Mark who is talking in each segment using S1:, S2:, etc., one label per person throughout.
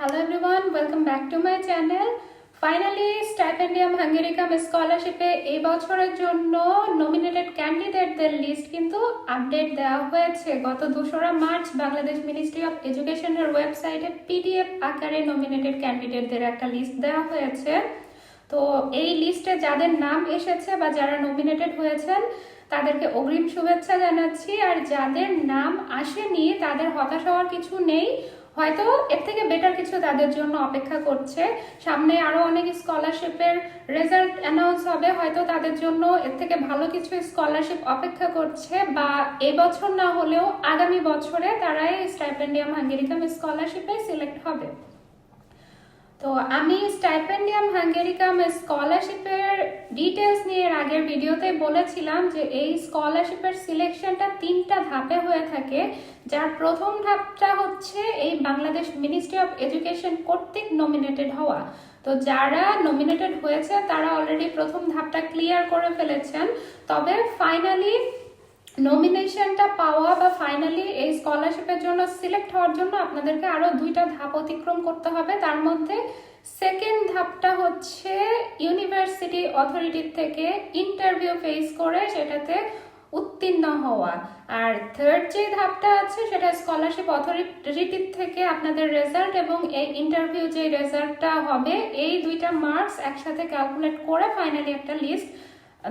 S1: Hello everyone, welcome back to my channel. Finally, Stipendium Hungericum স্কলারশিপে এই বছরের জন্য nominated ক্যান্ডিডেটদের list কিন্তু আপডেট দেওয়া হয়েছে। গত 2রা মার্চ বাংলাদেশ মিনিস্ট্রি অফ এডুকেশনের ওয়েবসাইটে পিডিএফ আকারে নমিনেটেড ক্যান্ডিডেটদের একটা লিস্ট দেওয়া হয়েছে। তো এই লিস্টে যাদের নাম এসেছে বা যারা নমিনেটেড হয়েছেন তাদেরকে অগ্রিম শুভেচ্ছা জানাচ্ছি, আর যাদের নাম আসেনি তাদের হতাশ হওয়ার কিছু নেই। হয়তো এর থেকে বেটার কিছু তাদের জন্য অপেক্ষা করছে। সামনে আরো অনেক স্কলারশিপের রেজাল্ট অ্যানাউন্স হবে, হয়তো তাদের জন্য এর থেকে ভালো কিছু স্কলারশিপ অপেক্ষা করছে, বা এবছর না হলেও আগামী বছরে তারা এই স্টাইপেন্ডিয়াম হাঙ্গেরিকাম স্কলারশিপে সিলেক্ট হবে। তো আমি স্টাইপেন্ডিয়াম হাঙ্গেরিকাম স্কলারশিপের ডিটেলস নিয়ে আগের ভিডিওতে বলেছিলাম যে এই স্কলারশিপের সিলেকশনটা 3টা ধাপে হয়ে থাকে, যার প্রথম ধাপটা হচ্ছে এই বাংলাদেশ মিনিস্ট্রি অফ এডুকেশন কর্তৃক নমিনেটেড হওয়া। তো যারা নমিনেটেড হয়েছে তারা অলরেডি প্রথম ধাপটা ক্লিয়ার করে ফেলেছেন, তবে ফাইনালি নমিনেশনটা পাওয়া বা ফাইনালি এই স্কলারশিপের জন্য সিলেক্ট হওয়ার জন্য আপনাদেরকে আরো 2টা ধাপ অতিক্রম করতে হবে। তার মধ্যে সেকেন্ড ধাপটা হচ্ছে ইউনিভার্সিটি অথরিটির থেকে ইন্টারভিউ ফেস করে সেটাতে উত্তীর্ণ হওয়া, আর থার্ড যে ধাপটা আছে সেটা স্কলারশিপ অথরিটির থেকে আপনাদের রেজাল্ট এবং এই ইন্টারভিউ যে রেজাল্টটা হবে এই 2টা মার্কস একসাথে ক্যালকুলেট করে ফাইনালি একটা লিস্ট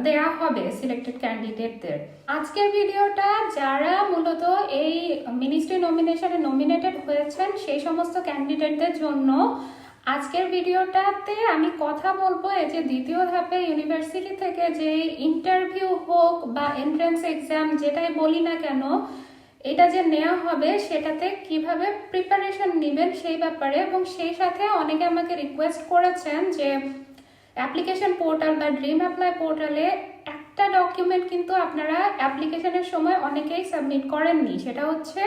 S1: দেয়া হবে সিলেক্টেড ক্যান্ডিডেটদের। আজকের ভিডিওটা যারা মূলত এই মিনিস্ট্রি নমিনেশনে নমিনেটেড হয়েছেন সেই সমস্ত ক্যান্ডিডেটদের জন্য। আজকের ভিডিওটাতে আমি কথা বলবো এই যে দ্বিতীয় ধাপে ইউনিভার্সিটি থেকে যে ইন্টারভিউ হোক বা এন্ট্রান্স এক্সাম যেটাই বলি না কেন, এটা যে নেওয়া হবে সেটাতে কিভাবে প্রিপারেশন নেবেন সেই ব্যাপারে, এবং সেই সাথে অনেকে আমাকে রিকোয়েস্ট করেছেন যে অ্যাপ্লিকেশন পোর্টাল বা ড্রিম অ্যাপ্লাই পোর্টালে একটা ডকুমেন্ট কিন্তু আপনারা অ্যাপ্লিকেশনের সময় অনেকেই সাবমিট করেননি, সেটা হচ্ছে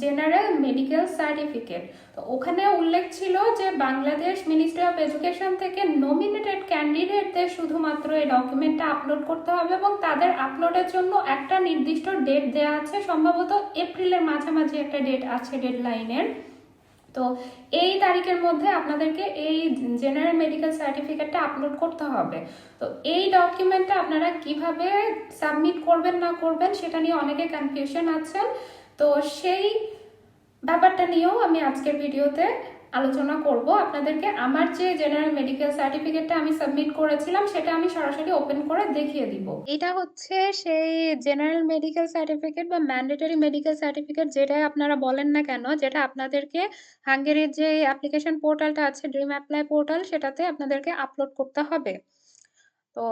S1: জেনারেল মেডিকেল সার্টিফিকেট। তো ওখানে উল্লেখ ছিল যে বাংলাদেশ মিনিস্ট্রি অফ এডুকেশন থেকে নমিনেটেড ক্যান্ডিডেটদের শুধুমাত্র এই ডকুমেন্টটা আপলোড করতে হবে, এবং তাদের আপলোডের জন্য একটা নির্দিষ্ট ডেট দেওয়া আছে, সম্ভবত এপ্রিলের মাঝামাঝি একটা ডেট আছে ডেডলাইনের। তো এই তারিখের মধ্যে আপনাদেরকে এই জেনারেল মেডিকেল সার্টিফিকেটটা আপলোড করতে হবে। তো এই ডকুমেন্টটা আপনারা কিভাবে সাবমিট করবেন না করবেন সেটা নিয়ে অনেকে কনফিউশন আছেন। তো সেই ব্যাপারটা নিয়েও আমি আজকের ভিডিওতে আলোচনা করব আপনাদেরকে। আমার যে জেনারেল মেডিকেল সার্টিফিকেটটা আমি সাবমিট করেছিলাম সেটা আমি সরাসরি ওপেন করে দেখিয়ে দিব। এটা হচ্ছে সেই জেনারেল মেডিকেল সার্টিফিকেট বা ম্যান্ডেটরি মেডিকেল সার্টিফিকেট, যেটাই আপনারা বলেন না কেন, যেটা আপনাদেরকে হাঙ্গেরির যে অ্যাপ্লিকেশন পোর্টালটা আছে ড্রিম অ্যাপ্লাই পোর্টাল সেটাতে আপনাদেরকে আপলোড করতে হবে। তো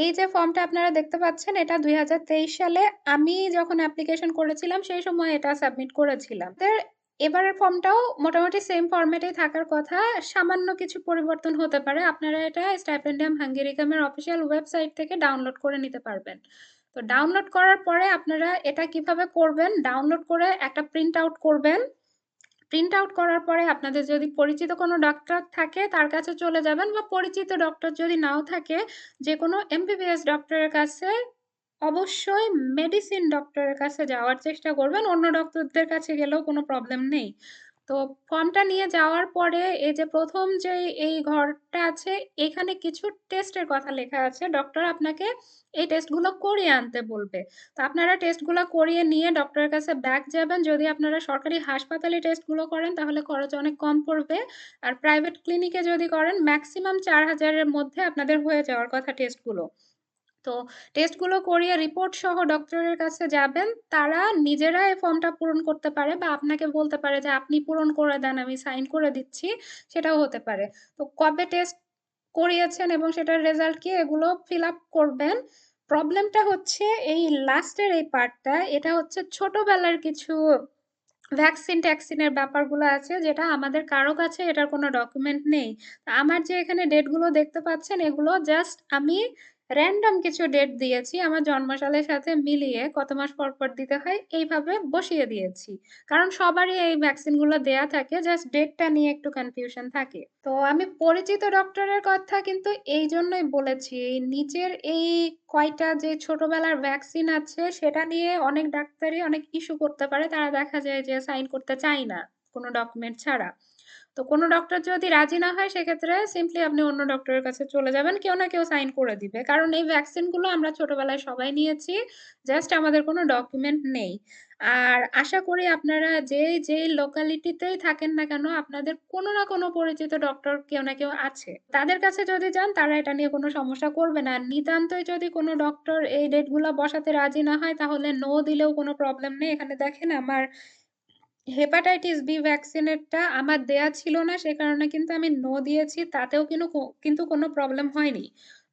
S1: এই যে ফর্মটা আপনারা দেখতে পাচ্ছেন এটা 2023 সালে আমি যখন অ্যাপ্লিকেশন করেছিলাম সেই সময় এটা সাবমিট করেছিলাম। এবারের ফর্মটাও মোটামুটি সেম ফরম্যাটেই থাকার কথা, সামান্য কিছু পরিবর্তন হতে পারে। আপনারা এটা স্টাইপেন্ডিয়াম হাঙ্গেরিকামের অফিসিয়াল ওয়েবসাইট থেকে ডাউনলোড করে নিতে পারবেন। তো ডাউনলোড করার পরে আপনারা এটা কিভাবে করবেন, ডাউনলোড করে একটা প্রিন্ট আউট করবেন। প্রিন্ট আউট করার পরে আপনাদের যদি পরিচিত কোনো ডক্টর থাকে তার কাছে চলে যাবেন, বা পরিচিত ডক্টর যদি নাও থাকে যে কোনো এমবিবিএস ডক্টরের কাছে, অবশ্যই মেডিসিন ডক্টরের কাছে যাওয়ার চেষ্টা করবেন, অন্য ডক্টরদের কাছে গেলেও কোনো প্রবলেম নেই। তো ফর্মটা নিয়ে যাওয়ার পরে এই যে প্রথম যে এই ঘরটা আছে এখানে কিছু টেস্টের কথা লেখা আছে, ডক্টর আপনাকে এই টেস্টগুলো করিয়ে আনতে বলবে। তো আপনারা টেস্টগুলো করিয়ে নিয়ে ডক্টরের কাছে ব্যাক যাবেন। যদি আপনারা সরকারি হাসপাতালে টেস্টগুলো করেন তাহলে খরচ অনেক কম পড়বে, আর প্রাইভেট ক্লিনিকে যদি করেন ম্যাক্সিমাম 4000-এর মধ্যে আপনাদের হয়ে যাওয়ার কথা টেস্টগুলো। তো টেস্টগুলো করিয়ে রিপোর্ট সহ ডক্টরের কাছে যাবেন, তারা নিজেরা এই ফর্মটা পূরণ করতে পারে বা আপনাকে বলতে পারে যে আপনি পূরণ করে দেন আমি সাইন করে দিচ্ছি, সেটাও হতে পারে। তো কবে টেস্ট করিয়েছেন এবং সেটার রেজাল্ট কি এগুলো ফিল আপ করবেন। প্রবলেমটা হচ্ছে এই লাস্টের এই পার্টটা, এটা হচ্ছে ছোটবেলার কিছু ভ্যাকসিন ট্যাক্সিনের ব্যাপারগুলো আছে যেটা আমাদের কারো কাছে এটার কোনো ডকুমেন্ট নেই। আমার যে এখানে ডেটগুলো দেখতে পাচ্ছেন এগুলো জাস্ট আমি র্যান্ডম কিছু ডেট দিয়েছি আমার জন্মসালের সাথে মিলিয়ে, কত মাস পর পর দিতে হয় এইভাবে বসিয়ে দিয়েছি, কারণ সবারই এই ভ্যাকসিনগুলো দেয়া থাকে, জাস্ট ডেটটা নিয়ে একটু কনফিউশন থাকে। তো আমি পরিচিত ডক্টরের কথা কিন্তু এই জন্যই বলেছি, এই নিচের এই কয়টা যে ছোটবেলার ভ্যাকসিন আছে সেটা নিয়ে অনেক ডাক্তারই অনেক ইস্যু করতে পারে, তারা দেখা যায় যে সাইন করতে চায় না কোনো ডকুমেন্ট ছাড়া। তো কোনো ডক্টর যদি রাজি না হয় সেক্ষেত্রে সিম্পলি আপনি অন্য ডক্টরের কাছে চলে যাবেন, কেউ না কেউ সাইন করে দিবে। কারণ এই ভ্যাকসিনগুলো আমরা ছোটবেলায় সবাই নিয়েছি, জাস্ট আমাদের কোনো ডকুমেন্ট নেই। আর আশা করি আপনারা যে লোকালিটিতেই থাকেন না কেন, আপনাদের কোনো না কোনো পরিচিত ডক্টর কেউ না কেউ আছে। তাদের কাছে যদি যান তারা এটা নিয়ে কোনো সমস্যা করবে না। নিতান্তই যদি কোনো ডক্টর এই ডেটগুলো বসাতে রাজি না হয় তাহলে নো দিলেও কোনো প্রবলেম নেই। এখানে দেখেন আমার হেপাটাইটিস বি ভ্যাকসিনেরটা আমার দেয়া ছিল না, সে কারণে কিন্তু আমি নো দিয়েছি, তাতেও কিন্তু কোনো প্রবলেম হয়নি।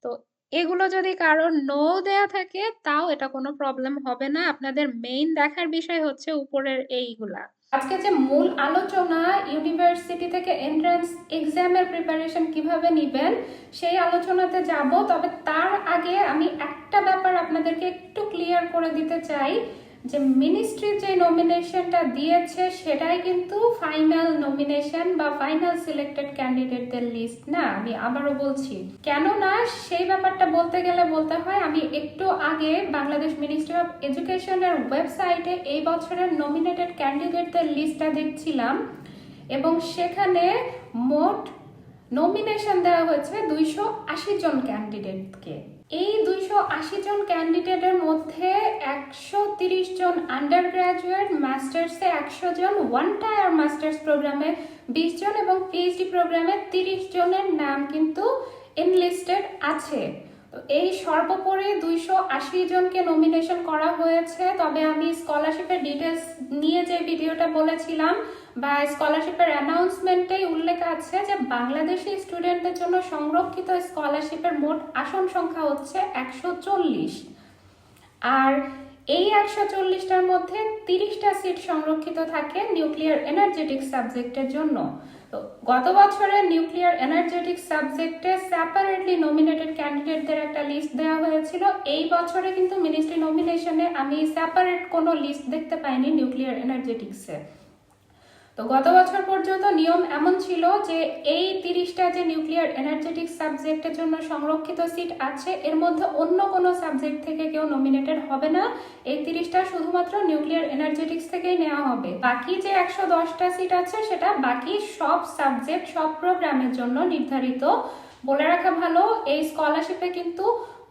S1: তো এগুলো যদি কারোর নো দেয়া থাকে তাও এটা কোনো প্রবলেম হবে না। আপনাদের মেইন দেখার বিষয় হচ্ছে উপরের এইগুলা। আজকে যে মূল আলোচনা, ইউনিভার্সিটি থেকে এন্ট্রান্স এক্সামের প্রিপারেশন কিভাবে নেবেন সেই আলোচনাতে যাব। তবে তার আগে আমি একটা ব্যাপার আপনাদেরকে একটু ক্লিয়ার করে দিতে চাই যে মিনিস্ট্রি যে নমিনেশনটা দিয়েছে সেটাই কিন্তু ফাইনাল নমিনেশন বা ফাইনাল সিলেক্টেড ক্যান্ডিডেটদের লিস্ট না। আমি আবারও বলছি, কেননা সেই ব্যাপারটা বলতে গেলে বলতে হয়, আমি একটু আগে বাংলাদেশ মিনিস্ট্রি অফ এডুকেশনের ওয়েবসাইটে এই বছরের নমিনেটেড ক্যান্ডিডেটদের লিস্টটা দেখছিলাম এবং সেখানে মোট নমিনেশন দেওয়া হয়েছে 280 জন ক্যান্ডিডেটকে। এই 280 জন ক্যান্ডিডেটের মধ্যে 130 জন আন্ডার গ্রাজুয়েট, মাস্টার্সে 100 জন, ওয়ান টায়ার মাস্টার্স প্রোগ্রামে 20 জন এবং পিএইচডি প্রোগ্রামে 30 জনের নাম কিন্তু এনলিস্টেড আছে। তো এই সর্বোপরি 280 জনকে নমিনেশন করা হয়েছে। তবে আমি স্কলারশিপের ডিটেলস নিয়ে যে ভিডিওটা বলেছিলাম বা স্কলারশিপের অ্যানাউন্সমেন্টেই উল্লেখ আছে যে বাংলাদেশি স্টুডেন্টদের জন্য সংরক্ষিত স্কলারশিপের মোট আসন সংখ্যা হচ্ছে 140। আর এই 140টার মধ্যে 30টা সিট সংরক্ষিত থাকে নিউক্লিয়ার এনার্জেটিক সাবজেক্টের জন্য। তো গত বছরের নিউক্লিয়ার এনার্জেটিক সাবজেক্টে সেপারেটলি নমিনেটেড ক্যান্ডিডেটদের একটা লিস্ট দেওয়া হয়েছিল। এই বছরে কিন্তু মিনিস্ট্রি নমিনেশনে আমি সেপারেট কোনো লিস্ট দেখতে পাইনি নিউক্লিয়ার এনার্জেটিক্সে। তো গত বছর পর্যন্ত নিয়ম এমন ছিল যে এই 30টা যে নিউক্লিয়ার এনার্জেটিক সাবজেক্টের জন্য সংরক্ষিত সিট আছে এর মধ্যে অন্য কোনো সাবজেক্ট থেকে কেউ নমিনেটেড হবে না। এই 30টা শুধুমাত্র নিউক্লিয়ার এনার্জেটিক্স থেকেই নেওয়া হবে। বাকি যে 110টা সিট আছে সেটা বাকি সব সাবজেক্ট সব প্রোগ্রামের জন্য নির্ধারিত। বলে রাখা ভালো, এই স্কলারশিপে কিন্তু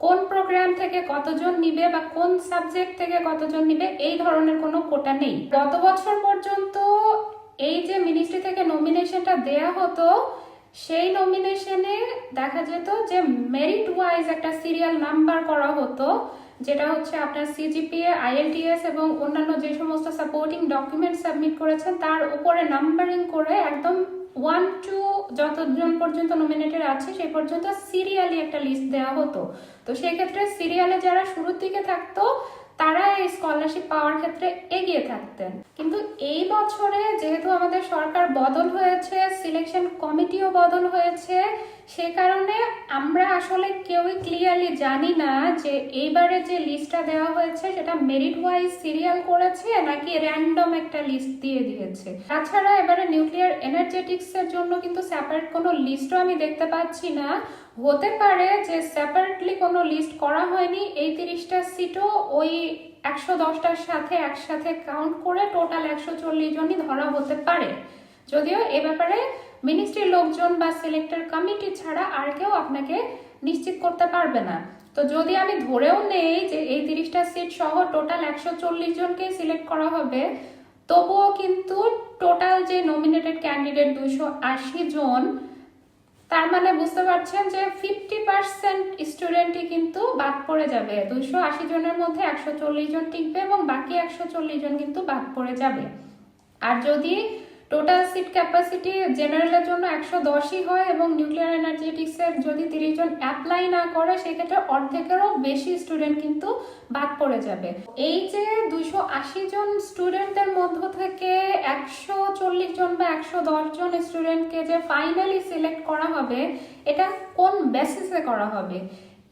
S1: কোন প্রোগ্রাম থেকে কতজন নিবে বা কোন সাবজেক্ট থেকে কতজন নিবে এই ধরনের কোনো কোটা নেই। গত বছর পর্যন্ত এই যে মিনিস্ট্রি থেকে নমিনেশনটা দেয়া হতো সেই নমিনেশনে দেখা যেত যে মেরিট ওয়াইজ একটা সিরিয়াল নাম্বার করা হতো, যেটা হচ্ছে আপনার সিজিপিএ, আইএলটিএস এবং অন্যান্য যে সমস্ত সাপোর্টিং ডকুমেন্ট সাবমিট করেছেন তার উপরে নাম্বারিং করে একদম 1 to যতজন পর্যন্ত নমিনেটেড আছে সেই পর্যন্ত সিরিয়ালি একটা লিস্ট দেওয়া হতো। তো সেই ক্ষেত্রে সিরিয়ালে যারা শুরুর দিকে থাকতো তারা এই স্কলারশিপ পাওয়ার ক্ষেত্রে এগিয়ে থাকতেন। কিন্তু এই বছরে যেহেতু আমাদের সরকার বদল হয়েছে, সিলেকশন কমিটিও বদল হয়েছে, সে কারণে আমরা আসলে কেউই ক্লিয়ারলি জানি না যে এইবারে যে লিস্টটা দেওয়া হয়েছে সেটা মেরিট ওয়াইজ সিরিয়াল করেছে নাকি র্যান্ডম একটা লিস্ট দিয়ে দিয়েছে। তাছাড়া এবারে নিউক্লিয়ার এনার্জেটিক্স এর জন্য কিন্তু সেপারেট কোনো লিস্টও আমি দেখতে পাচ্ছি না। হতে পারে যে সেপারেটলি কোনো লিস্ট করা হয়নি, এই 30টা সিটও ওই 110টার সাথে একসাথে কাউন্ট করে টোটাল 140 জনই ধরা হতে পারে। যদিও এ ব্যাপারে মিনিস্ট্রির লোকজন বা সিলেক্টর কমিটি ছাড়া আর কেউ আপনাকে নিশ্চিত করতে পারবে না। তো যদি আমি ধরেও নেই যে এই 30টা সিট সহ টোটাল 140 জনকে সিলেক্ট করা হবে, তবুও কিন্তু টোটাল যে নমিনেটেড ক্যান্ডিডেট 280 জন, তার মানে বুঝতে পারছেন যে 50% স্টুডেন্টই কিন্তু বাদ পড়ে যাবে। 280 জনের মধ্যে 140 জন টিকবে এবং বাকি 140 জন কিন্তু বাদ পড়ে যাবে। আর যদি টোটাল সিট ক্যাপাসিটি জেনারেলের জন্য 110ই হয় এবং নিউক্লিয়ার এনার্জেটিক্সের যদি 30 জন অ্যাপ্লাই না করে সেক্ষেত্রে অর্ধেকেরও বেশি স্টুডেন্ট কিন্তু বাদ পড়ে যাবে। এই যে 280 জন স্টুডেন্টের মধ্য থেকে 140 জন বা 110 জন স্টুডেন্টকে যে ফাইনালি সিলেক্ট করা হবে এটা কোন বেসিসে করা হবে?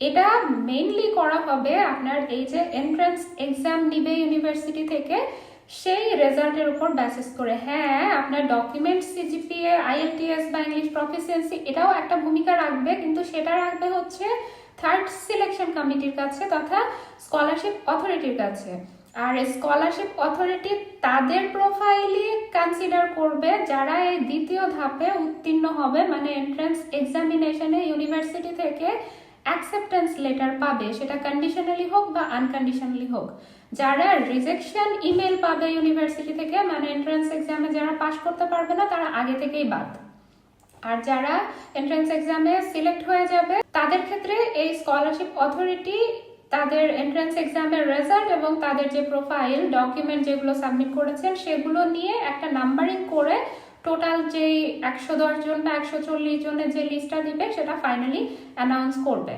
S1: এটা মেইনলি করা হবে আপনার এই যে এন্ট্রান্স এক্সাম নিবে ইউনিভার্সিটি থেকে সেই রেজাল্টের উপর বেসিস করে। হ্যাঁ, আপনার ডকুমেন্ট, সিজিপিএ, আইএলটিএস বা ইংলিশ প্রফিসিয়েন্সি এটাও একটা ভূমিকা রাখবে, কিন্তু সেটা রাখবে হচ্ছে থার্ড সিলেকশন কমিটির কাছে তথা স্কলারশিপ অথরিটির কাছে। আর স্কলারশিপ অথরিটি তাদের প্রোফাইলই কনসিডার করবে যারা এই দ্বিতীয় ধাপে উত্তীর্ণ হবে, মানে এন্ট্রান্স এক্সামিনেশনে ইউনিভার্সিটি থেকে অ্যাকসেপ্টেন্স লেটার পাবে, সেটা কন্ডিশনালি হোক বা আনকন্ডিশনালি হোক। যারা রিজেকশন ইমেল পাবে ইউনিভার্সিটি থেকে, মানে এন্ট্রান্স এক্সামে যারা পাশ করতে পারবে না, তারা আগে থেকেই বাদ। আর যারা এন্ট্রান্স এক্সামে সিলেক্ট হয়ে যাবে তাদের ক্ষেত্রে এই স্কলারশিপ অথরিটি তাদের এন্ট্রান্স এক্সামের রেজাল্ট এবং তাদের যে প্রোফাইল ডকুমেন্ট যেগুলো সাবমিট করেছেন সেগুলো নিয়ে একটা নাম্বারিং করে টোটাল যেই 110 জন বা 140 জনের যে লিস্টটা দিবে সেটা ফাইনালি অ্যানাউন্স করবে।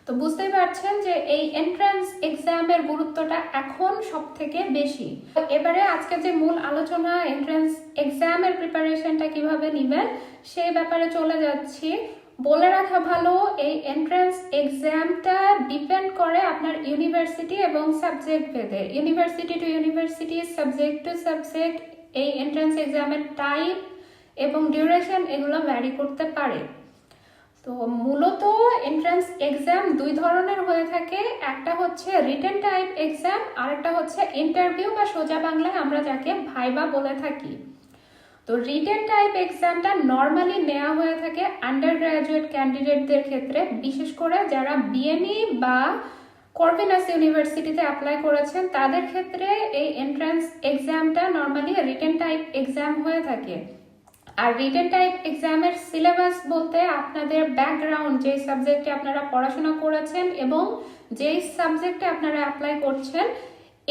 S1: তো বুঝতেই পারছেন যে এই এন্ট্রান্স এক্সামের গুরুত্বটা এখন সব থেকে বেশি। এবারে আজকে যে মূল আলোচনা, এন্ট্রান্স এক্সামের প্রিপারেশনটা কিভাবে নেবেন সেই ব্যাপারে চলে যাচ্ছি। বলে রাখা ভালো, এই এন্ট্রান্স এক্সামটা ডিপেন্ড করে আপনার ইউনিভার্সিটি এবং সাবজেক্ট ভেদে। University two university, subject to subject এই এন্ট্রান্স এক্সামের টাইপ এবং ডিউরেশন এগুলো ভ্যারি করতে পারে। তো মূলত এন্ট্রান্স এক্সাম দুই ধরনের হয়ে থাকে, একটা হচ্ছে রিটেন টাইপ এক্সাম আর একটা হচ্ছে ইন্টারভিউ বা সোজা বাংলায় আমরা যাকে ভাইবা বলে থাকি। তো রিটেন টাইপ এক্সামটা নর্মালি নেওয়া হয়ে থাকে আন্ডার গ্রাজুয়েট ক্যান্ডিডেটদের ক্ষেত্রে, বিশেষ করে যারা বিএমই বা কর্ভিনাস ইউনিভার্সিটিতে অ্যাপ্লাই করেছেন তাদের ক্ষেত্রে এই এন্ট্রান্স এক্সামটা নর্মালি রিটেন টাইপ এক্সাম হয়ে থাকে। আর রিটেন টাইপ এক্সামের সিলেবাস বলতে আপনাদের ব্যাকগ্রাউন্ড, যেই সাবজেক্টে আপনারা পড়াশোনা করেছেন এবং যেই সাবজেক্টে আপনারা অ্যাপ্লাই করছেন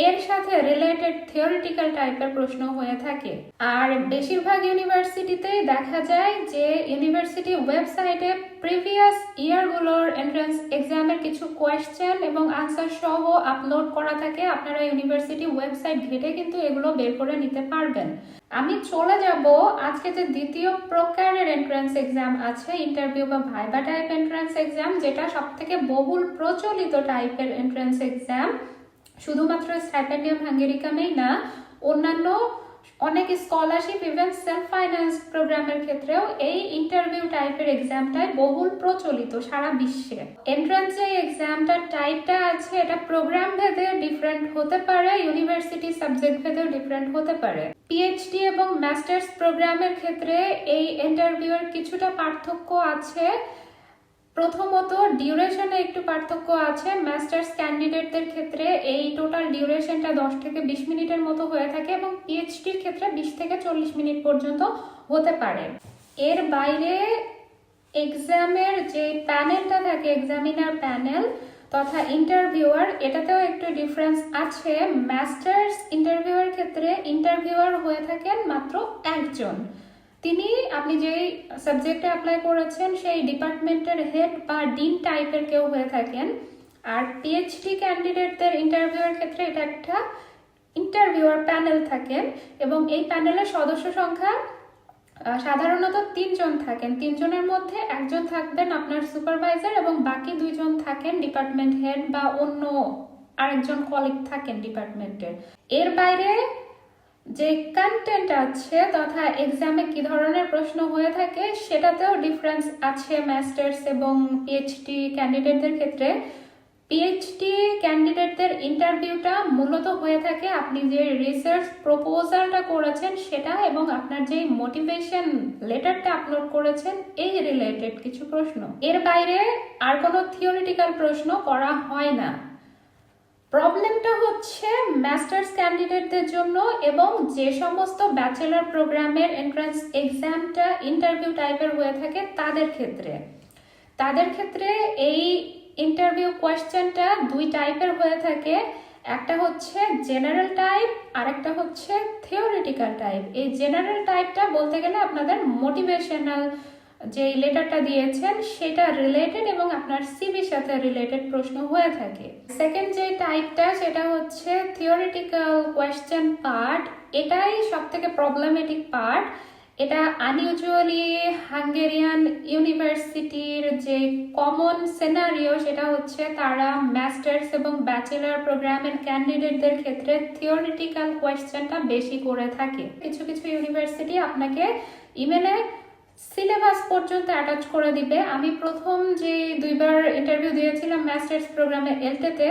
S1: এর সাথে রিলেটেড থিওরিটিক্যাল টাইপের প্রশ্ন হয়ে থাকে। আর বেশিরভাগ ইউনিভার্সিটিতেই দেখা যায় যে ইউনিভার্সিটি ওয়েবসাইটে প্রিভিয়াস ইয়ারগুলোর এন্ট্রান্স এক্সামের কিছু কোয়েশ্চেন এবং আনসার সহ আপলোড করা থাকে। আপনারা ইউনিভার্সিটি ওয়েবসাইট ঘেটে কিন্তু এগুলো বের করে নিতে পারবেন। আমি চলে যাব আজকে যে দ্বিতীয় প্রকারের এন্ট্রান্স এক্সাম আছে, ইন্টারভিউ বা ভাইবা টাইপ এন্ট্রান্স এক্সাম, যেটা সব থেকে বহুল প্রচলিত টাইপের এন্ট্রান্স এক্সাম। শুধুমাত্র স্টাইপেন্ডিয়াম হাঙ্গেরিকামেই না, অন্যান্য অনেক স্কলারশিপ ইভেন সেলফ ফাইন্যান্স প্রোগ্রামের ক্ষেত্রেও এই ইন্টারভিউ টাইপের এক্সামটাই বহুল প্রচলিত সারা বিশ্বে। এন্ট্রান্স যে এক্সামটার টাইপটা আছে এটা প্রোগ্রাম ভেদে ডিফারেন্ট হতে পারে, ইউনিভার্সিটি সাবজেক্ট ভেদেও ডিফারেন্ট হতে পারে। পিএইচডি এবং মাস্টার্স প্রোগ্রামের ক্ষেত্রে এই ইন্টারভিউয়ের কিছুটা পার্থক্য আছে। প্রথমত ডিউরেশনে একটু পার্থক্য আছে। মাস্টার্স ক্যান্ডিডেটদের ক্ষেত্রে এই টোটাল ডিউরেশনটা 10 থেকে 20 মিনিটের মতো হয়ে থাকে এবং পিএইচডির ক্ষেত্রে 20 থেকে 40 মিনিট পর্যন্ত হতে পারে। এর বাইরে এক্সামের যে প্যানেলটা থাকে, এক্সামিনার প্যানেল তথা ইন্টারভিউয়ার, এটাতেও একটু ডিফারেন্স আছে। মাস্টার্স ইন্টারভিউয়ার ক্ষেত্রে ইন্টারভিউয়ার হয়ে থাকেন মাত্র একজন। তিনি আপনি যেই সাবজেক্টে অ্যাপ্লাই করেছেন সেই ডিপার্টমেন্টের হেড বা ডিন টাইপের কেউ হয়ে থাকেন। আর পিএইচডি ক্যান্ডিডেটদের ইন্টারভিউয়ের ক্ষেত্রে এটা একটা ইন্টারভিউয়ার প্যানেল থাকেন এবং এই প্যানেলের সদস্য সংখ্যা সাধারণত 3 জন থাকেন। 3 জনের মধ্যে একজন থাকবেন আপনার সুপারভাইজার এবং বাকি 2 জন থাকেন ডিপার্টমেন্ট হেড বা অন্য আরেকজন কলিগ থাকেন ডিপার্টমেন্টের। এর বাইরে যে কন্টেন্ট আছে তথা এক্সামে কি ধরনের প্রশ্ন হয়ে থাকে সেটাতেও ডিফারেন্স আছে মাস্টার্স এবং পিএইচডি ক্যান্ডিডেটদের ক্ষেত্রে। পিএইচডি ক্যান্ডিডেটদের ইন্টারভিউটা মূলত হয়ে থাকে আপনি যে রিসার্চ প্রপোজালটা করেছেন সেটা এবং আপনার যে মোটিভেশন লেটারটা আপলোড করেছেন এই রিলেটেড কিছু প্রশ্ন। এর বাইরে আর কোনো থিওরিটিক্যাল প্রশ্ন করা হয় না। প্রবলেমটা হচ্ছে মাস্টার্স ক্যান্ডিডেটদের জন্য এবং যে সমস্ত ব্যাচেলর প্রোগ্রামের এন্ট্রান্স এক্সামটা ইন্টারভিউ টাইপের হয়ে থাকে তাদের ক্ষেত্রে এই ইন্টারভিউ কোয়েশ্চেনটা 2 টাইপের হয়ে থাকে। একটা হচ্ছে জেনারেল টাইপ আর একটা হচ্ছে থিওরিটিক্যাল টাইপ। এই জেনারেল টাইপটা বলতে গেলে আপনাদের মোটিভেশনাল যে লেটারটা দিয়েছেন সেটা রিলেটেড এবং আপনার সিভির সাথে রিলেটেড প্রশ্ন হয়ে থাকে। সেকেন্ড যে টাইপটা সেটা হচ্ছে থিওরিটিক্যাল কোয়েশ্চেন পার্ট। এটাই সব থেকে প্রবলেমেটিক পার্ট। এটা আনইউজুয়ালি হাঙ্গেরিয়ান ইউনিভার্সিটির যে কমন সিনারিও সেটা হচ্ছে তারা মাস্টার্স এবং ব্যাচেলর প্রোগ্রামের ক্যান্ডিডেটদের ক্ষেত্রে থিওরিটিক্যাল কোয়েশ্চেনটা বেশি করে থাকে। কিছু কিছু ইউনিভার্সিটি আপনাকে ইমেলে সিলেবাস পর্যন্ত অ্যাটাচ করে দিবে। আমি প্রথম যে 2বার ইন্টারভিউ দিয়েছিলাম মাস্টার্স প্রোগ্রামে এলটেতে,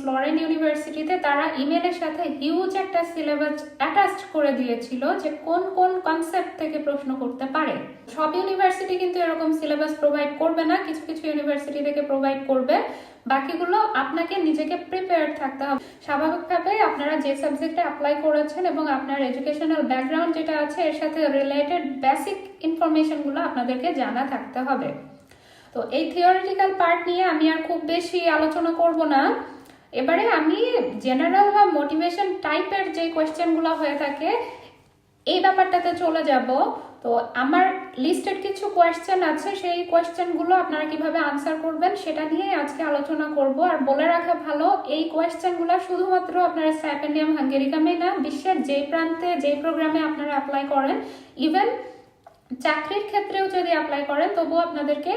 S1: লরেন ইউনিভার্সিটিতে, তারা ইমেলের সাথে হিউজ একটা সিলেবাস অ্যাটাচ করে দিয়েছিল যে কোন কোন কনসেপ্ট থেকে প্রশ্ন করতে পারে। সব ইউনিভার্সিটি কিন্তু এরকম সিলেবাস প্রোভাইড করবে না, কিছু কিছু ইউনিভার্সিটি থেকে প্রোভাইড করবে, বাকিগুলো আপনাকে নিজেকে প্রিপেয়ার থাকতে হবে। স্বাভাবিকভাবে আপনারা যে সাবজেক্টে অ্যাপ্লাই করেছেন এবং আপনার এডুকেশনাল ব্যাকগ্রাউন্ড যেটা আছে এর সাথে রিলেটেড বেসিক ইনফরমেশনগুলো আপনাদেরকে জানা থাকতে হবে। তো এই থিওরিটিক্যাল পার্ট নিয়ে আমি আর খুব বেশি আলোচনা করব না। এবারে আমি জেনারেল বা মোটিভেশন টাইপের যে কোয়েশ্চেনগুলো হয়ে থাকে এই ব্যাপারটাতে চলে যাব। তো আমার লিস্টেড কিছু কোয়েশ্চেন আছে, সেই কোয়েশ্চেনগুলো আপনারা কিভাবে আনসার করবেন সেটা নিয়ে আজকে আলোচনা করব। আর বলে রাখা ভালো, এই কোয়েশ্চেনগুলো শুধুমাত্র আপনারা স্টাইপেন্ডিয়াম হাঙ্গেরিকামে না, বিশ্বের যেই প্রান্তে যেই প্রোগ্রামে আপনারা অ্যাপ্লাই করেন, ইভেন চাকরির ক্ষেত্রেও যদি অ্যাপ্লাই করেন তবুও আপনাদেরকে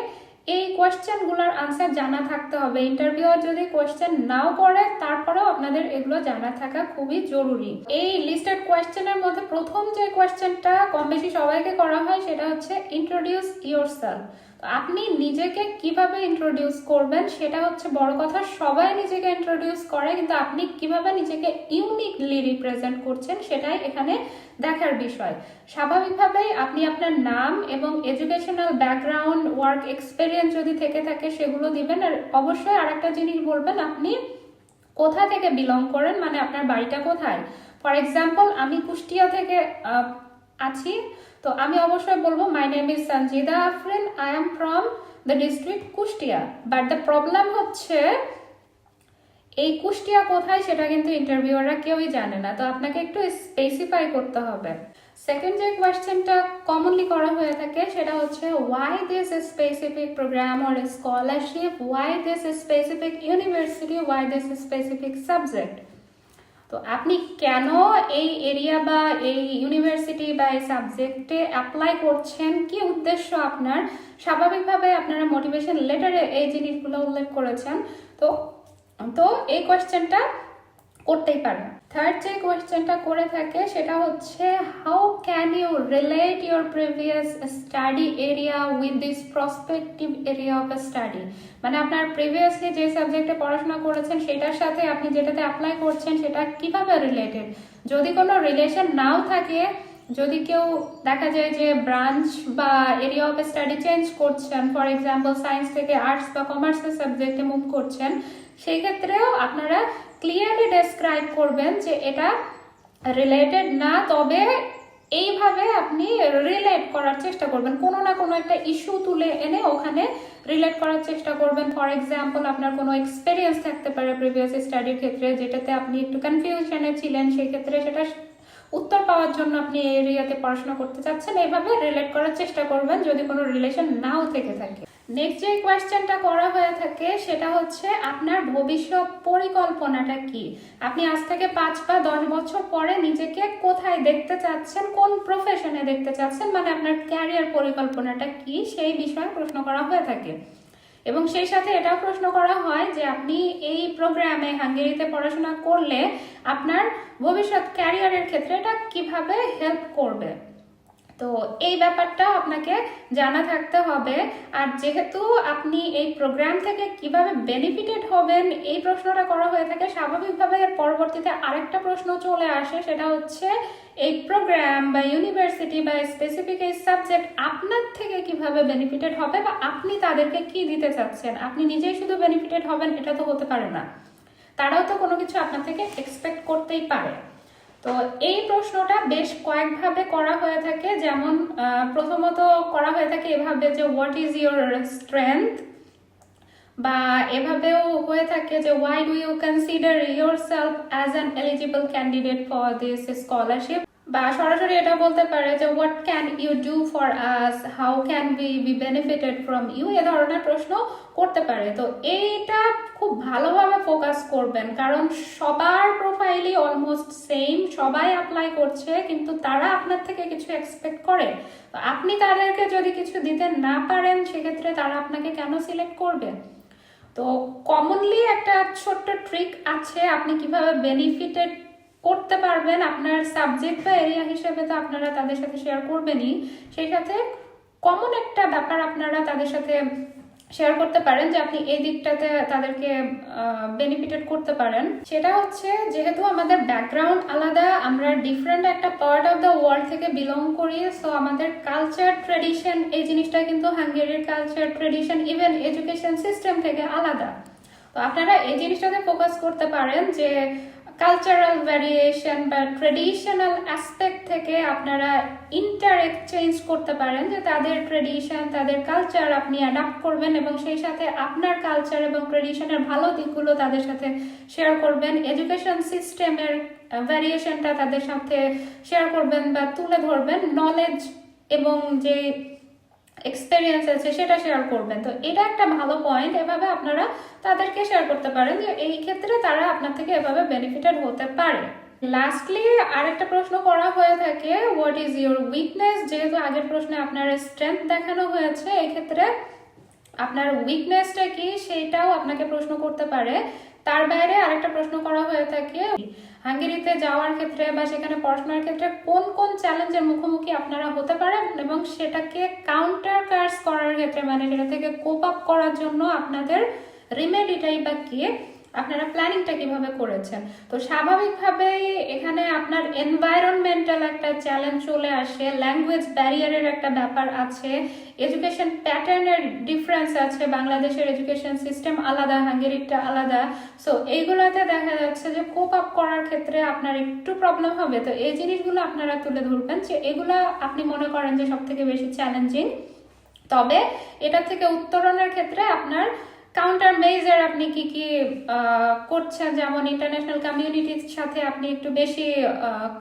S1: এই কোয়েশ্চেনগুলোর আনসার জানা থাকতে হবে। ইন্টারভিউ যদি কোয়েশ্চেন নাও করে তারপরেও আপনাদের এগুলো জানা থাকা খুবই জরুরি। এই লিস্টেড কোয়েশ্চেনের মধ্যে প্রথম যে কোয়েশ্চেনটা কম বেশি সবাইকে করা হয় সেটা হচ্ছে ইন্ট্রোডিউস ইয়োরসেলফ। আপনি নিজেকে কিভাবে ইন্ট্রোডিউস করবেন সেটা হচ্ছে বড় কথা। সবাই নিজেকে ইন্ট্রোডিউস করে, কিন্তু আপনি কিভাবে নিজেকে ইউনিকলি রিপ্রেজেন্ট করছেন সেটাই এখানে দেখার বিষয়। স্বাভাবিকভাবেই আপনি আপনার নাম এবং এডুকেশনাল ব্যাকগ্রাউন্ড, ওয়ার্ক এক্সপেরিয়েন্স যদি থেকে থাকে সেগুলো দিবেন। আর অবশ্যই আরেকটা জিনিস বলবেন আপনি কোথা থেকে বিলং করেন, মানে আপনার বাড়িটা কোথায়। ফর এক্সাম্পল আমি কুষ্টিয়া থেকে আছি, তো আমি অবশ্যই বলবো my name is Sanjida Afrin, I am from the district Kushtia. But the problem হচ্ছে এই কুষ্টিয়া কোথায় সেটা কিন্তু ইন্টারভিউয়াররা কেউই জানে না, তো আপনাকে একটু স্পেসিফাই করতে হবে। সেকেন্ড যে কোয়েশ্চেনটা কমনলি করা হয়ে থাকে সেটা হচ্ছে why this specific program or scholarship, why this specific university, why this specific subject. তো আপনি কেন এই এরিয়া বা এই ইউনিভার্সিটি বা এই সাবজেক্টে অ্যাপ্লাই করছেন, কি উদ্দেশ্য আপনার, স্বাভাবিকভাবে আপনারা মোটিভেশন লেটারে এই জিনিসগুলো উল্লেখ করেছেন। তো তো এই কোয়েশ্চেনটা করতেই পারেন। থার্ড যে কোয়েশ্চেনটা করে থাকে সেটা হচ্ছে how can you relate your previous study area with this prospective area of study. মানে আপনার প্রিভিয়াসলি যে সাবজেক্টে পড়াশোনা করেছেন সেটার সাথে আপনি যেটাতে অ্যাপ্লাই করছেন সেটা কিভাবে রিলেটেড। যদি কোনো রিলেশন নাও থাকে, যদি কেউ দেখা যায় যে ব্রাঞ্চ বা এরিয়া অফ স্টাডি চেঞ্জ করছেন, ফর এক্সাম্পল সায়েন্স থেকে আর্টস বা কমার্সের সাবজেক্টে মুভ করছেন, সেই ক্ষেত্রেও আপনারা ক্লিয়ারলি ডেসক্রাইব করবেন যে এটা রিলেটেড না, তবে এইভাবে আপনি রিলেট করার চেষ্টা করবেন, কোনো না কোনো একটা ইস্যু তুলে এনে ওখানে রিলেট করার চেষ্টা করবেন। ফর এক্সাম্পল আপনার কোনো এক্সপিরিয়েন্স থাকতে পারে প্রিভিয়াস স্টাডির ক্ষেত্রে যেটাতে আপনি একটু কনফিউশনে ছিলেন, সেই ক্ষেত্রে সেটা উত্তর পাওয়ার জন্য আপনি এই এরিয়াতে পড়াশোনা করতে চাচ্ছেন, এইভাবে রিলেট করার চেষ্টা করবেন যদি কোনো রিলেশন নাও থেকে থাকে। নেক্সট যে কোয়েশ্চেনটা করা হয়ে থাকে সেটা হচ্ছে আপনার ভবিষ্যৎ পরিকল্পনাটা কি। আপনি আজ থেকে 5 বা 10 বছর পরে নিজেকে কোথায় দেখতে চাচ্ছেন, কোন প্রফেশনে দেখতে চাচ্ছেন, মানে আপনার ক্যারিয়ার পরিকল্পনাটা কি, সেই বিষয়ে প্রশ্ন করা হয়ে থাকে। এবং সেই সাথে এটাও প্রশ্ন করা হয় যে আপনি এই প্রোগ্রামে হাঙ্গেরিতে পড়াশোনা করলে আপনার ভবিষ্যৎ ক্যারিয়ারের ক্ষেত্রে এটা কিভাবে হেল্প করবে। তো এই ব্যাপারটা আপনাকে জানা থাকতে হবে। আর যেহেতু আপনি এই প্রোগ্রাম থেকে কিভাবে বেনিফিটেড হবেন এই প্রশ্নটা করা হয়ে থাকে, স্বাভাবিকভাবে এর পরবর্তীতে আরেকটা প্রশ্ন চলে আসে, সেটা হচ্ছে এই প্রোগ্রাম বা ইউনিভার্সিটি বা স্পেসিফিক এই সাবজেক্ট আপনার থেকে কিভাবে বেনিফিটেড হবে বা আপনি তাদেরকে কি দিতে চাচ্ছেন। আপনি নিজেই শুধু বেনিফিটেড হবেন এটা তো হতে পারে না, তারাও তো কোনো কিছু আপনার থেকে এক্সপেক্ট করতেই পারে। তো এই প্রশ্নটা বেশ কয়েকভাবে করা হয়ে থাকে। যেমন প্রথমত করা হয়ে থাকে এভাবে যে হোয়াট ইজ ইউর স্ট্রেংথ, বা এভাবেও হয়ে থাকে যে why do you consider yourself as an eligible candidate for this scholarship, বা সরাসরি এটা বলতে পারে যে what can you do for us, how can we be benefited from you, এ ধরনের প্রশ্ন করতে পারে। তো এইটা খুব ভালোভাবে ফোকাস করবেন, কারণ সবার প্রোফাইলই অলমোস্ট সেম, সবাই অ্যাপ্লাই করছে, কিন্তু তারা আপনার থেকে কিছু এক্সপেক্ট করে। তো আপনি তাদেরকে যদি কিছু দিতে না পারেন সেক্ষেত্রে তারা আপনাকে কেন সিলেক্ট করবে। তো কমনলি একটা ছোট্ট ট্রিক আছে আপনি কিভাবে বেনিফিটেড করতে পারবেন আপনার সাবজেক্ট বা এরিয়া হিসেবে, তো আপনারা তাদের সাথে শেয়ার করবেনই, সেই সাথে কমন একটা ব্যাপার আপনারা তাদের সাথে শেয়ার করতে পারেন যে আপনি এই দিকটাতে তাদেরকে বেনিফিটেড করতে পারেন। সেটা হচ্ছে যেহেতু আমাদের ব্যাকগ্রাউন্ড আলাদা, আমরা ডিফারেন্ট একটা পার্ট অফ দ্য ওয়ার্ল্ড থেকে বিলং করি, সো আমাদের কালচার ট্রেডিশন এই জিনিসটা কিন্তু হাঙ্গেরির culture tradition even education system থেকে আলাদা। তো আপনারা এই জিনিসটাতে ফোকাস করতে পারেন যে কালচারাল ভ্যারিয়েশন বা ট্রেডিশনাল অ্যাসপেক্ট থেকে আপনারা ইন্টার এক্সচেঞ্জ করতে পারেন, যে তাদের ট্রেডিশন তাদের কালচার আপনি অ্যাডাপ্ট করবেন এবং সেই সাথে আপনার কালচার এবং ট্রেডিশনের ভালো দিকগুলো তাদের সাথে শেয়ার করবেন। এডুকেশন সিস্টেমের ভ্যারিয়েশনটা তাদের সাথে শেয়ার করবেন বা তুলে ধরবেন, নলেজ এবং যে এক্সপেরিয়েন্স আছে সেটা শেয়ার করবেন। তো এটা একটা ভালো পয়েন্ট, এভাবে আপনারা তাদেরকে শেয়ার করতে পারেন যে এই ক্ষেত্রে তারা আপনার থেকে এভাবে বেনিফিটেড হতে পারে। লাস্টলি আরেকটা প্রশ্ন করা হয়ে থাকে, হোয়াট ইজ ইউর উইকনেস? যেহেতু আগের প্রশ্নে আপনার স্ট্রেংথ দেখানো হয়েছে, এই ক্ষেত্রে আপনার উইকনেসটা কি সেইটাও আপনাকে প্রশ্ন করতে পারে। তার বাইরে আরেকটা প্রশ্ন করা হয়ে থাকে, হাঙ্গেরিতে যাওয়ার ক্ষেত্রে বা সেখানে পড়াশোনার ক্ষেত্রে কোন কোন চ্যালেঞ্জের মুখোমুখি আপনারা হতে পারেন এবং সেটাকে কাউন্টার কার্স করার ক্ষেত্রে মানে সেটা থেকে কোপ আপ করার জন্য আপনাদের রিমেডিটাই বা কি, আপনারা প্ল্যানিংটা কিভাবে করেছেন। তো স্বাভাবিকভাবেই এখানে আপনার এনভায়রনমেন্টাল একটা চ্যালেঞ্জ চলে আসে, ল্যাঙ্গুয়েজ ব্যারিয়ারের একটা ব্যাপার আছে, এডুকেশন প্যাটার্নের ডিফারেন্স আছে, বাংলাদেশের এডুকেশন সিস্টেম আলাদা, হাঙ্গেরিটা আলাদা। সো এইগুলোতে দেখা যাচ্ছে যে কোপ আপ করার ক্ষেত্রে আপনার একটু প্রবলেম হবে। তো এই জিনিসগুলো আপনারা তুলে ধরবেন যে এগুলো আপনি মনে করেন যে সব থেকে বেশি চ্যালেঞ্জিং, তবে এটা থেকে উত্তরণের ক্ষেত্রে আপনার কাউন্টার মেজার আপনি কি কি করছেন, যেমন ইন্টারন্যাশনাল কমিউনিটির সাথে আপনি একটু বেশি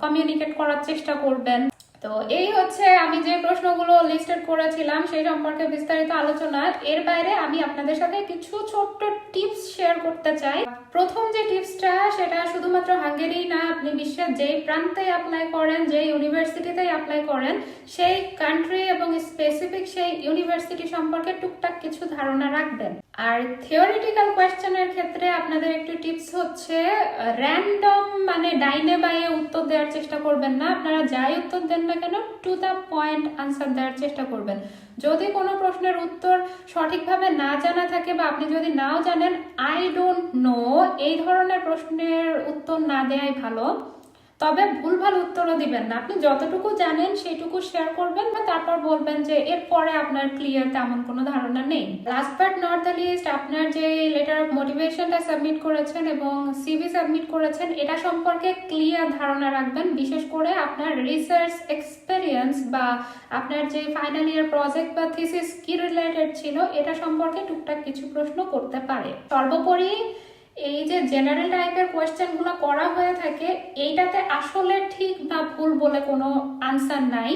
S1: কমিউনিকেট করার চেষ্টা করবেন। তো এই হচ্ছে আমি যে প্রশ্নগুলো লিস্টেড করেছিলাম সেই সম্পর্কে বিস্তারিত আলোচনা। এর বাইরে আমি আপনাদের সাথে কিছু ছোট্ট টিপস শেয়ার করতে চাই। প্রথম যে টিপসটা সেটা শুধুমাত্র হাঙ্গেরি না, আপনি বিশ্বের যেই প্রান্তে অ্যাপ্লাই করেন, যেই ইউনিভার্সিটিতে অ্যাপ্লাই করেন, সেই কান্ট্রি এবং স্পেসিফিক সেই ইউনিভার্সিটি সম্পর্কে টুকটাক কিছু ধারণা রাখবেন। আর থিওরিটিক্যাল কোয়েশ্চেনের ক্ষেত্রে আপনাদের একটু টিপস হচ্ছে র্যান্ডম মানে ডাইনে বাইয়ে উত্তর দেওয়ার চেষ্টা করবেন না। আপনারা যাই উত্তর দেন না কেন টু দ্য পয়েন্ট আনসার দেওয়ার চেষ্টা করবেন। যদি কোনো প্রশ্নের উত্তর সঠিকভাবে না জানা থাকে বা আপনি যদি নাও জানেন আই ডোন্ট নো এই ধরনের প্রশ্নের উত্তর না দেওয়াই ভালো। তবে ভুলভাল উত্তরও দিবেন না, আপনি যতটুকু জানেন সেইটুকু শেয়ার করবেন বা তারপর বলবেন যে এরপরে আপনার ক্লিয়ার তেমন কোনো ধারণা নেই। Last but not the least, আপনার যে লেটার অফ মোটিভেশনটা সাবমিট করেছেন এবং সিভি সাবমিট করেছেন এটা সম্পর্কে ক্লিয়ার ধারণা রাখবেন। বিশেষ করে আপনার রিসার্চ এক্সপেরিয়েন্স বা আপনার যে ফাইনাল ইয়ার প্রজেক্ট বা থিসিস কি রিলেটেড ছিল এটা সম্পর্কে টুকটাক কিছু প্রশ্ন করতে পারে। সর্বোপরি এই যে জেনারেল টাইপের কোয়েশ্চেনগুলো করা হয়ে থাকে এইটাতে আসলে ঠিক বা ভুল বলে কোনো আনসার নাই,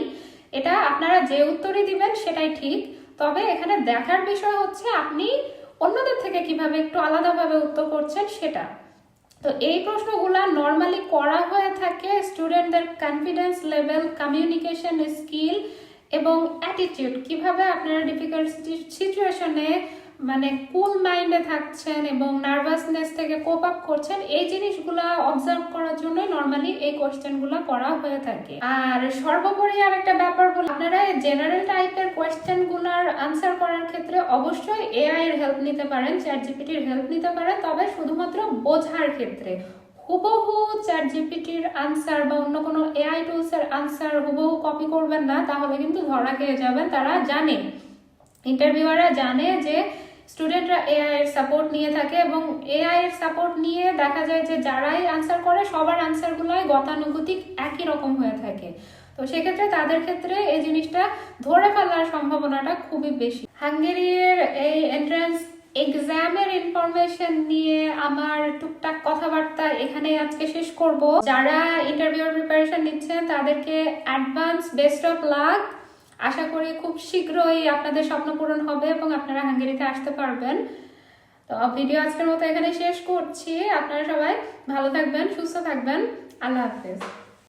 S1: এটা আপনারা যে উত্তরই দিবেন সেটাই ঠিক। তবে এখানে দেখার বিষয় হচ্ছে আপনি অন্যদের থেকে কিভাবে একটু আলাদাভাবে উত্তর করছেন সেটা। তো এই প্রশ্নগুলো নর্মালি করা হয়ে থাকে স্টুডেন্টদের কনফিডেন্স লেভেল, কমিউনিকেশন স্কিল এবং অ্যাটিটিউড, কিভাবে আপনারা ডিফিকাল্ট সিচুয়েশনে মানে কুল মাইন্ডে থাকছেন এবং নার্ভাসনেস থেকে কোপ আপ করছেন, এই জিনিসগুলো অবজার্ভ করার জন্য নর্মালি এই কোয়েশ্চেনগুলো করা হয়ে থাকে। আর সর্বোপরি আর একটা ব্যাপার হলো আপনারা জেনারেল টাইপের কোয়েশ্চেনগুলোর আনসার করার ক্ষেত্রে অবশ্যই এআই এর হেল্প নিতে পারেন, চ্যাট জিপিটির হেল্প নিতে পারেন, তবে শুধুমাত্র বোঝার ক্ষেত্রে। হুবহু চ্যাট জিপিটির আনসার বা অন্য কোনো এআই টুলস এর আনসার হুবহু কপি করবেন না, তাহলে কিন্তু ধরা খেয়ে যাবেন। তারা জানে, ইন্টারভিউয়াররা জানে যে স্টুডেন্টরা এআই এর সাপোর্ট নিয়ে থাকে এবং এআই এর সাপোর্ট নিয়ে দেখা যায় যে যারাই আনসার করে সবার আনসারগুলোই গতানুগতিক একই রকম হয়ে থাকে। তো সেক্ষেত্রে তাদের ক্ষেত্রে এই জিনিসটা ধরে ফেলার সম্ভাবনাটা খুবই বেশি। হাঙ্গেরির এই এন্ট্রান্স এক্সামের ইনফরমেশন নিয়ে আমার টুকটাক কথাবার্তা এখানে আজকে শেষ করব। যারা ইন্টারভিউর প্রিপারেশন নিচ্ছেন তাদেরকে অ্যাডভান্স বেস্ট অফ লাক। আশা করি খুব শীঘ্রই আপনাদের স্বপ্ন পূরণ হবে এবং আপনারা হাঙ্গেরিতে আসতে পারবেন। তো ভিডিও আজকের মতো এখানে শেষ করছি। আপনারা সবাই ভালো থাকবেন, সুস্থ থাকবেন। আল্লাহ হাফেজ।